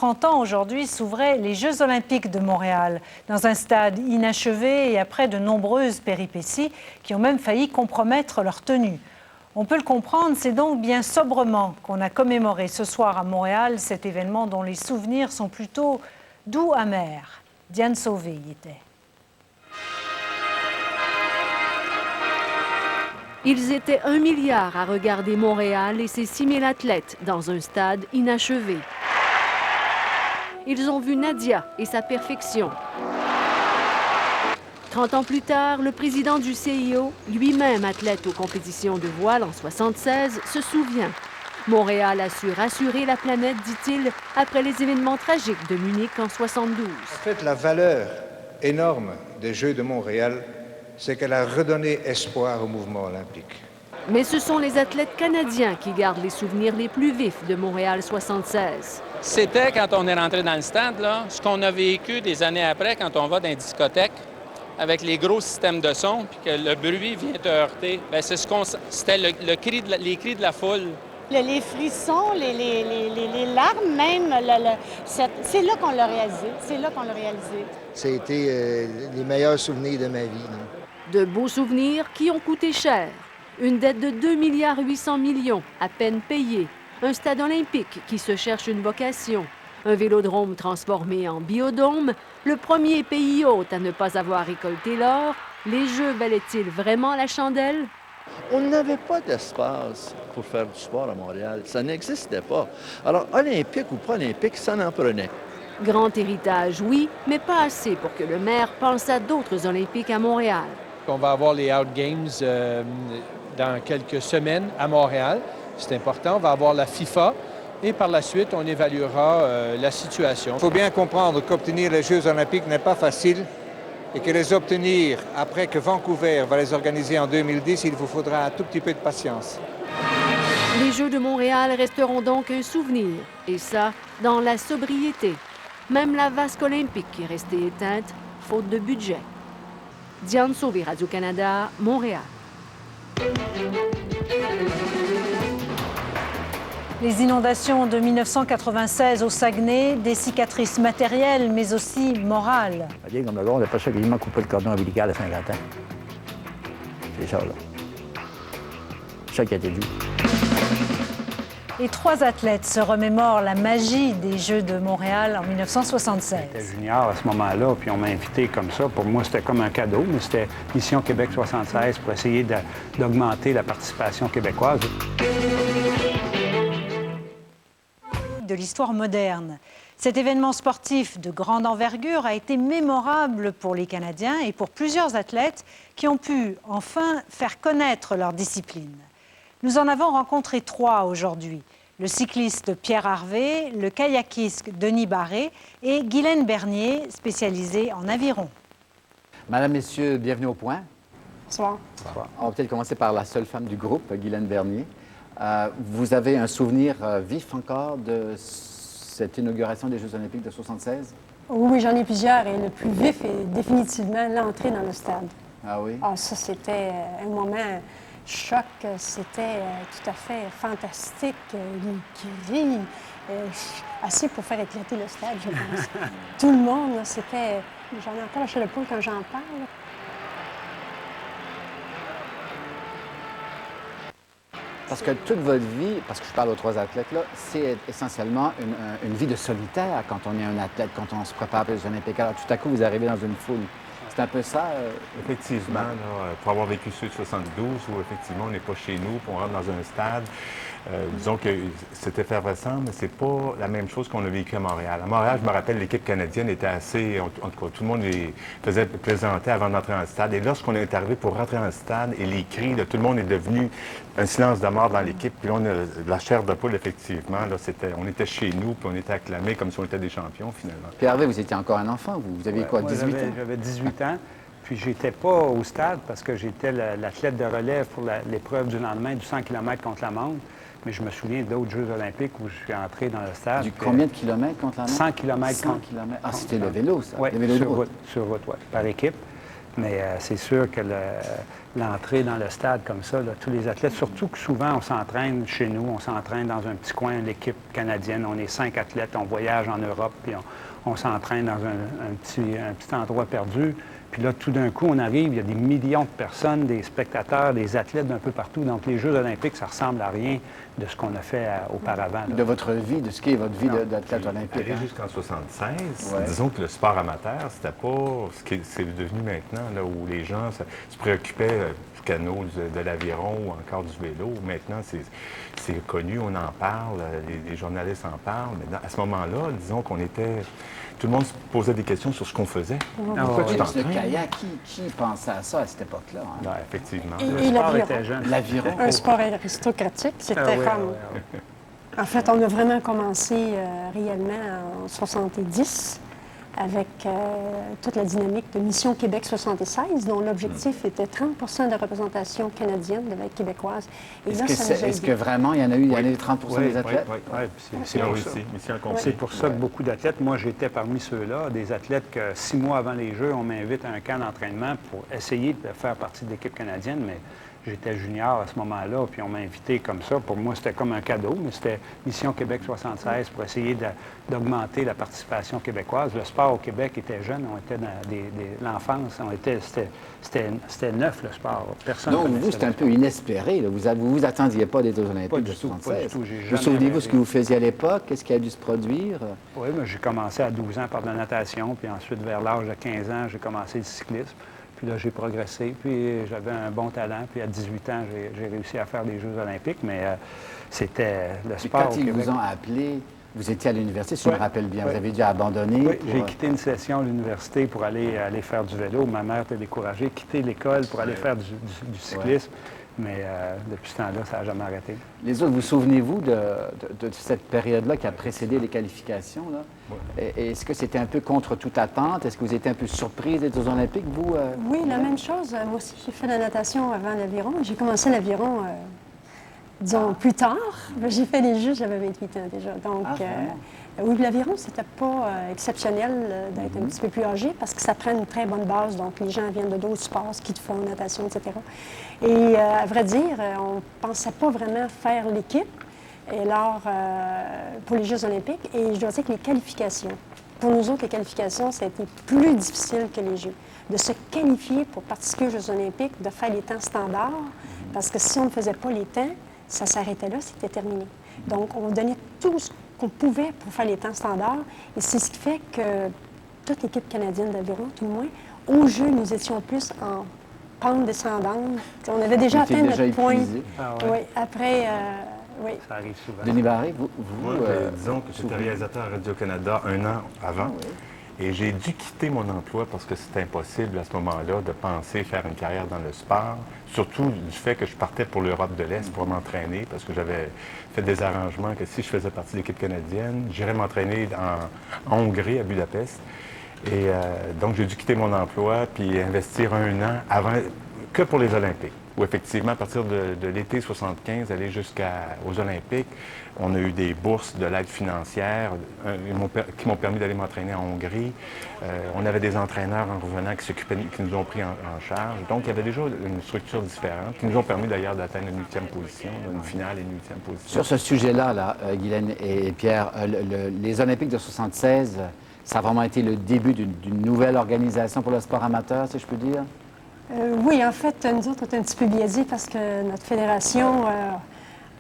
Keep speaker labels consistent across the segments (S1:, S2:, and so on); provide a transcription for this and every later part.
S1: 30 ans aujourd'hui s'ouvraient les Jeux olympiques de Montréal, dans un stade inachevé et après de nombreuses péripéties qui ont même failli compromettre leur tenue. On peut le comprendre, c'est donc bien sobrement qu'on a commémoré ce soir à Montréal cet événement dont les souvenirs sont plutôt doux amers. Diane Sauvé y était.
S2: Ils étaient 1 milliard à regarder Montréal et ses 6 000 athlètes dans un stade inachevé. Ils ont vu Nadia et sa perfection. 30 ans plus tard, le président du CIO, lui-même athlète aux compétitions de voile en 1976, se souvient. Montréal a su rassurer la planète, dit-il, après les événements tragiques de Munich en 1972.
S3: En fait, la valeur énorme des Jeux de Montréal, c'est qu'elle a redonné espoir au mouvement olympique.
S2: Mais ce sont les athlètes canadiens qui gardent les souvenirs les plus vifs de Montréal 1976.
S4: C'était quand on est rentré dans le stade, là, ce qu'on a vécu des années après quand on va dans les discothèques avec les gros systèmes de son puis que le bruit vient te heurter. Bien, c'est c'était les cris de la foule.
S5: Les frissons, les larmes même, c'est là qu'on l'a réalisé. C'est là qu'on l'a réalisé.
S6: Ça a été les meilleurs souvenirs de ma vie.
S2: De beaux souvenirs qui ont coûté cher. Une dette de 2,8 milliards à peine payée. Un stade olympique qui se cherche une vocation. Un vélodrome transformé en biodôme. Le premier pays hôte à ne pas avoir récolté l'or. Les Jeux valaient-ils vraiment la chandelle?
S7: On n'avait pas d'espace pour faire du sport à Montréal. Ça n'existait pas. Alors, olympique ou pas olympique, ça n'en prenait.
S2: Grand héritage, oui, mais pas assez pour que le maire pense à d'autres Olympiques à Montréal.
S8: On va avoir les Out Games dans quelques semaines à Montréal. C'est important. On va avoir la FIFA et par la suite, on évaluera la situation.
S3: Il faut bien comprendre qu'obtenir les Jeux olympiques n'est pas facile et que les obtenir après que Vancouver va les organiser en 2010, il vous faudra un tout petit peu de patience.
S2: Les Jeux de Montréal resteront donc un souvenir, et ça, dans la sobriété. Même la vasque olympique est restée éteinte, faute de budget. Diane Sauvé, Radio-Canada, Montréal.
S1: Les inondations de 1996 au Saguenay, des cicatrices matérielles, mais aussi morales.
S9: Bien comme là, on n'a pas ça quasiment coupé le cordon ombilical à 50 ans. C'est ça, là. C'est ça qui a été dû.
S1: Les 3 athlètes se remémorent la magie des Jeux de Montréal en 1976.
S9: J'étais junior à ce moment-là, puis on m'a invité comme ça. Pour moi, c'était comme un cadeau, mais c'était Mission Québec 76 pour essayer d'augmenter la participation québécoise.
S1: De l'histoire moderne. Cet événement sportif de grande envergure a été mémorable pour les Canadiens et pour plusieurs athlètes qui ont pu enfin faire connaître leur discipline. Nous en avons rencontré 3 aujourd'hui. Le cycliste Pierre Harvey, le kayakiste Denis Barré et Guylaine Bernier, spécialisée en aviron.
S10: Madame, Messieurs, bienvenue au point.
S5: Bonsoir.
S10: Bonsoir. On va peut-être commencer par la seule femme du groupe, Guylaine Bernier. Vous avez un souvenir vif encore de cette inauguration des Jeux olympiques de 1976?
S5: Oui, j'en ai plusieurs et le plus vif est définitivement l'entrée dans le stade.
S10: Ah oui?
S5: Ah, ça, c'était un moment choc. C'était tout à fait fantastique. Les cris, assez pour faire éclater le stade, je pense. Tout le monde, c'était... J'en ai encore lâché le poing quand j'en parle.
S10: Parce que toute votre vie, parce que je parle aux 3 athlètes-là, c'est essentiellement une vie de solitaire quand on est un athlète, quand on se prépare pour les Olympiques. Alors tout à coup, vous arrivez dans une foule. C'est un peu ça?
S11: Effectivement, là, pour avoir vécu ceux de 72, où effectivement on n'est pas chez nous, puis on rentre dans un stade, disons que c'est effervescent, mais c'est pas la même chose qu'on a vécu à Montréal. À Montréal, je me rappelle, l'équipe canadienne était assez... En tout cas, tout le monde les faisait plaisanter avant d'entrer dans le stade. Et lorsqu'on est arrivé pour rentrer dans le stade, et les cris de tout le monde est devenu un silence de mort dans l'équipe. Puis là, on a de la chair de poule, effectivement. Là, on était chez nous, puis on était acclamés comme si on était des champions, finalement.
S10: Pierre Harvey, vous étiez encore un enfant. Vous aviez quoi, 18 ans?
S9: J'avais 18 ans. Puis j'étais pas au stade parce que j'étais l'athlète de relève pour l'épreuve du lendemain du 100 km contre la montre. Mais je me souviens d'autres Jeux olympiques où je suis entré dans le stade.
S10: Du combien de kilomètres contre la montre?
S9: 100 km.
S10: 100 km. Ah, c'était le vélo, ça?
S9: Oui,
S10: le vélo
S9: sur route, oui, par équipe. Mais c'est sûr que l'entrée dans le stade comme ça, là, tous les athlètes, surtout que souvent on s'entraîne chez nous, on s'entraîne dans un petit coin, l'équipe canadienne, on est 5 athlètes, on voyage en Europe, puis on s'entraîne dans un petit endroit perdu. Puis là, tout d'un coup, on arrive, il y a des millions de personnes, des spectateurs, des athlètes d'un peu partout. Donc, les Jeux olympiques, ça ressemble à rien de ce qu'on a fait auparavant. Là.
S10: De votre vie, de ce qui est votre vie d'athlète olympique.
S11: Aller jusqu'en 76, disons que le sport amateur, c'était pas ce qui c'est devenu maintenant, là, où les gens se préoccupaient du canot, de l'aviron ou encore du vélo. Maintenant, c'est connu, on en parle, les journalistes en parlent. Mais à ce moment-là, disons qu'on était... Tout le monde se posait des questions sur ce qu'on faisait.
S10: Pourquoi tu t'entraînes? Le kayak, qui pensait à ça à cette époque-là? Hein?
S11: Oui, effectivement.
S5: Et
S10: l'aviron. L'aviron.
S5: Un sport aristocratique, c'était comme... En fait, on a vraiment commencé réellement en 70 avec toute la dynamique de Mission Québec 76, dont l'objectif était 30 de représentation canadienne de la québécoise.
S10: Est-ce que vraiment, il y en a eu 30 des athlètes?
S9: Oui, c'est pour ça que beaucoup d'athlètes, moi j'étais parmi ceux-là, des athlètes que 6 mois avant les Jeux, on m'invite à un camp d'entraînement pour essayer de faire partie de l'équipe canadienne, mais j'étais junior à ce moment-là, puis on m'a invité comme ça. Pour moi, c'était comme un cadeau, mais c'était Mission Québec 76 pour essayer d'augmenter la participation québécoise. Le sport au Québec était jeune, on était dans l'enfance, c'était neuf le sport. Personne.
S10: Donc vous, c'était un peu inespéré. Là. Vous vous attendiez pas des Jeux olympiques de 76.
S9: Pas du tout.
S10: Vous souvenez-vous ce que vous faisiez à l'époque? Qu'est-ce qui a dû se produire?
S9: Oui, mais j'ai commencé à 12 ans par de la natation, puis ensuite, vers l'âge de 15 ans, j'ai commencé le cyclisme. Puis là, j'ai progressé, puis j'avais un bon talent. Puis à 18 ans, j'ai réussi à faire les Jeux olympiques, mais c'était le sport
S10: au Québec. Quand ils vous ont appelé, vous étiez à l'université, si je me rappelle bien. Vous avez dû abandonner.
S9: Oui, j'ai quitté une session à l'université pour aller faire du vélo. Ma mère était découragée. Quitter l'école pour aller faire du cyclisme. Mais depuis ce temps-là, ça n'a jamais arrêté.
S10: Les autres, vous souvenez-vous de cette période-là qui a précédé les qualifications? Là? Est-ce que c'était un peu contre toute attente? Est-ce que vous étiez un peu surprise des Jeux olympiques, vous?
S5: Oui, la même chose. Moi aussi, j'ai fait la natation avant l'aviron. J'ai commencé l'aviron, disons, plus tard. J'ai fait les Jeux, j'avais 28 ans déjà. Donc, oui, l'aviron, c'était pas exceptionnel d'être un petit peu plus âgé parce que ça prend une très bonne base. Donc, les gens viennent de d'autres sports, ski de fond, natation, etc. Et à vrai dire, on ne pensait pas vraiment faire l'équipe. Et alors, pour les Jeux olympiques, et je dois dire que les qualifications, pour nous autres, les qualifications, ça a été plus difficile que les Jeux. De se qualifier pour participer aux Jeux olympiques, de faire les temps standards, parce que si on ne faisait pas les temps, ça s'arrêtait là, c'était terminé. Donc, on donnait tout ce qu'on pouvait pour faire les temps standards, et c'est ce qui fait que toute l'équipe canadienne d'aviron, tout le moins, aux Jeux, nous étions plus en pente descendante. On avait déjà atteint notre point. Oui, après... oui.
S9: Ça arrive souvent.
S10: Denis Barré, vous
S11: Moi, disons que j'étais réalisateur à Radio-Canada un an avant. Et j'ai dû quitter mon emploi parce que c'était impossible à ce moment-là de penser faire une carrière dans le sport. Surtout du fait que je partais pour l'Europe de l'Est pour m'entraîner parce que j'avais fait des arrangements que si je faisais partie de l'équipe canadienne, j'irais m'entraîner en Hongrie, à Budapest. Et donc, j'ai dû quitter mon emploi puis investir un an avant que pour les Olympiques. Où effectivement, à partir de l'été 75, aller jusqu'aux Olympiques, on a eu des bourses de l'aide financière qui m'ont permis d'aller m'entraîner en Hongrie. On avait des entraîneurs en revenant qui nous ont pris en charge. Donc, il y avait déjà une structure différente, qui nous ont permis d'ailleurs d'atteindre une 8e position, une finale et une 8e position.
S10: Sur ce sujet-là, Guylaine et Pierre, les Olympiques de 76, ça a vraiment été le début d'une nouvelle organisation pour le sport amateur, si je peux dire?
S5: Oui, en fait, nous autres, on est un petit peu biaisés parce que notre fédération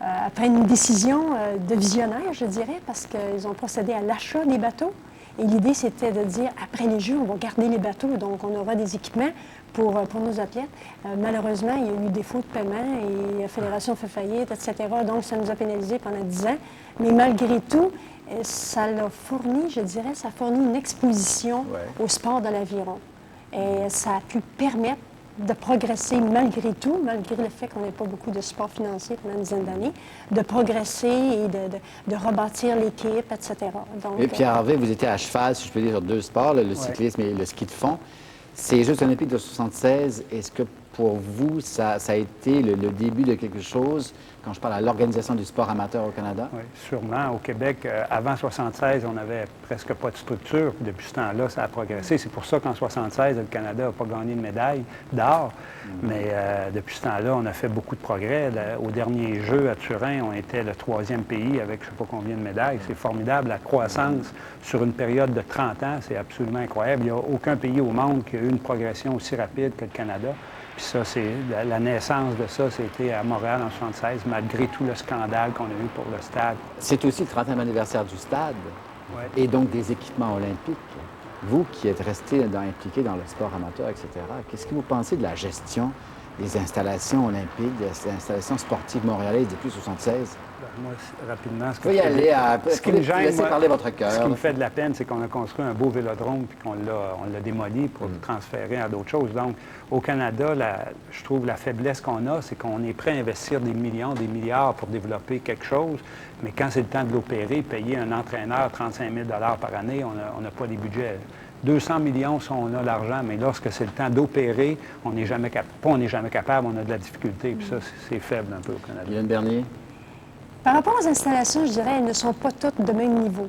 S5: a pris une décision de visionnaire, je dirais, parce qu'ils ont procédé à l'achat des bateaux. Et l'idée, c'était de dire, après les Jeux, on va garder les bateaux, donc on aura des équipements pour nos athlètes. Malheureusement, il y a eu défaut de paiement et la fédération fait faillite, etc. Donc, ça nous a pénalisés pendant 10 ans. Mais malgré tout, ça l'a fourni, je dirais, ça a fourni une exposition au sport de l'aviron. Et ça a pu permettre de progresser malgré tout, malgré le fait qu'on n'ait pas beaucoup de support financier pendant une dizaine d'années, de progresser et de rebâtir l'équipe, etc. Donc,
S10: et Pierre Harvey, vous étiez à cheval, si je peux dire, sur deux sports, le cyclisme et le ski de fond. Ces Jeux olympiques de 76, est-ce que pour vous, ça a été le début de quelque chose, quand je parle à l'organisation du sport amateur au Canada?
S9: Oui, sûrement. Au Québec, avant 1976, on n'avait presque pas de structure. Depuis ce temps-là, ça a progressé. C'est pour ça qu'en 1976, le Canada n'a pas gagné de médaille d'or. Mais depuis ce temps-là, on a fait beaucoup de progrès. Au dernier jeu à Turin, on était le 3e pays avec je ne sais pas combien de médailles. C'est formidable. La croissance sur une période de 30 ans, c'est absolument incroyable. Il n'y a aucun pays au monde qui a eu une progression aussi rapide que le Canada. Puis ça, c'est la naissance de ça, c'était à Montréal en 1976, malgré tout le scandale qu'on a eu pour le stade.
S10: C'est aussi le 30e anniversaire du stade et donc des équipements olympiques. Vous qui êtes resté impliqué dans le sport amateur, etc., qu'est-ce que vous pensez de la gestion des installations olympiques, des installations sportives montréalaises depuis 1976?
S9: Moi, rapidement,
S10: ce qui me gêne, parler votre cœur.
S9: Ce qui me fait de la peine, c'est qu'on a construit un beau vélodrome puis qu'on l'a démoli pour le transférer à d'autres choses. Donc, au Canada, je trouve la faiblesse qu'on a, c'est qu'on est prêt à investir des millions, des milliards pour développer quelque chose, mais quand c'est le temps de l'opérer, payer un entraîneur 35 000 par année, on n'a pas les budgets. 200 millions, si on a l'argent, mais lorsque c'est le temps d'opérer, on n'est jamais capable, on a de la difficulté, puis ça, c'est faible un peu au Canada.
S10: Guylaine Bernier?
S5: Par rapport aux installations, je dirais, elles ne sont pas toutes de même niveau.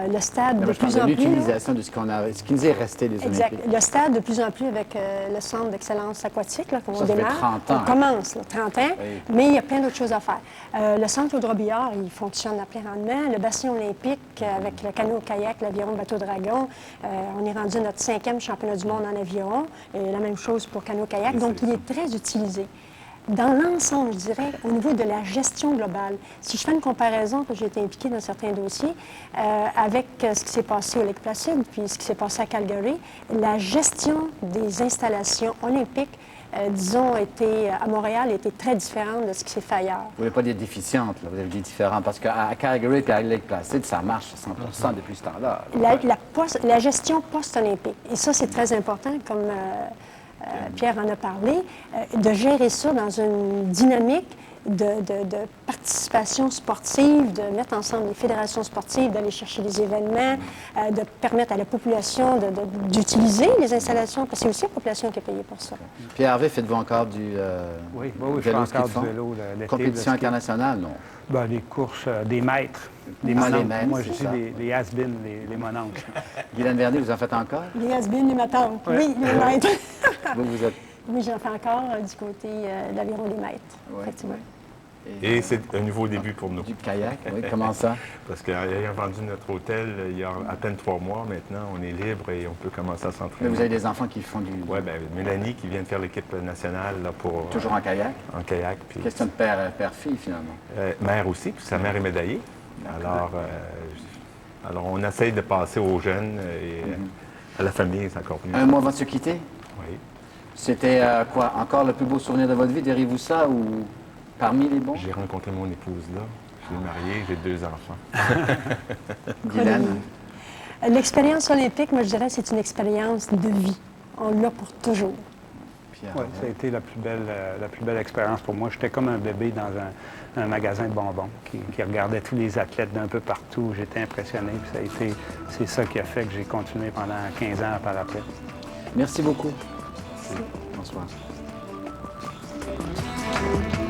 S5: Le stade, de plus en plus...
S10: l'utilisation de ce qui nous est resté des
S5: Exact.
S10: Olympiques.
S5: Le stade, de plus en plus, avec le Centre d'excellence aquatique, là, qu'on démarre.
S10: Fait 30 ans.
S5: On commence, là, 30 ans,
S10: oui.
S5: mais il y a plein d'autres choses à faire. Le Centre Audrey-Billard, il fonctionne à plein rendement. Le bassin olympique, avec le canot-kayak, l'aviron bateau-dragon, on est rendu à notre 5e championnat du monde en aviron. Et la même chose pour canot-kayak. Donc, il est très utilisé. Dans l'ensemble, je dirais, au niveau de la gestion globale, si je fais une comparaison, que j'ai été impliquée dans certains dossiers, avec ce qui s'est passé au Lake Placid, puis ce qui s'est passé à Calgary, la gestion des installations olympiques, disons, à Montréal, était très différente de ce qui s'est fait ailleurs.
S10: Vous ne voulez pas dire déficiente, là, vous avez dit différent, parce qu'à Calgary et à Lake Placid, ça marche à 100% depuis ce temps-là.
S5: La gestion post-olympique, et ça, c'est très important, comme... Pierre en a parlé, de gérer ça dans une dynamique de participation sportive, de mettre ensemble les fédérations sportives, d'aller chercher des événements, de permettre à la population d'utiliser les installations, parce que c'est aussi la population qui est payée pour ça.
S10: Pierre Harvey, faites-vous encore du
S9: oui, je fais encore du vélo.
S10: Compétition internationale, non?
S9: Ben, les courses des maîtres.
S10: Des mononcles.
S9: Moi, je dis les has-been, les mononcles.
S10: Guylaine Vernier, vous en faites encore?
S5: Les has-been, les matantes. Oui, les maîtres.
S10: Vous êtes...
S5: Oui, j'en fais encore du côté de l'aviron des maîtres, effectivement.
S11: Et c'est un nouveau début pour nous.
S10: Du kayak, oui. Comment ça?
S11: Parce qu'ayant vendu notre hôtel il y a à peine 3 mois, maintenant, on est libre et on peut commencer à s'entraîner.
S10: Mais vous avez des enfants qui font du...
S11: Oui, bien, Mélanie qui vient de faire l'équipe nationale là, pour...
S10: Toujours en kayak?
S11: En kayak. Puis...
S10: Question de père-fille, finalement.
S11: Mère aussi, puis sa mère est médaillée. Alors, on essaye de passer aux jeunes et à la famille, c'est encore mieux.
S10: Un mois avant de se quitter?
S11: Oui.
S10: C'était quoi? Encore le plus beau souvenir de votre vie? Diriez-vous ça ou parmi les bons?
S11: J'ai rencontré mon épouse là. Je suis marié, j'ai 2 enfants.
S10: Guylaine?
S5: L'expérience olympique, moi, je dirais, c'est une expérience de vie. On l'a pour toujours.
S9: Oui, ça a été la plus belle expérience pour moi. J'étais comme un bébé dans un magasin de bonbons qui regardait tous les athlètes d'un peu partout. J'étais impressionné. C'est ça qui a fait que j'ai continué pendant 15 ans par après.
S10: Merci beaucoup. Bonsoir.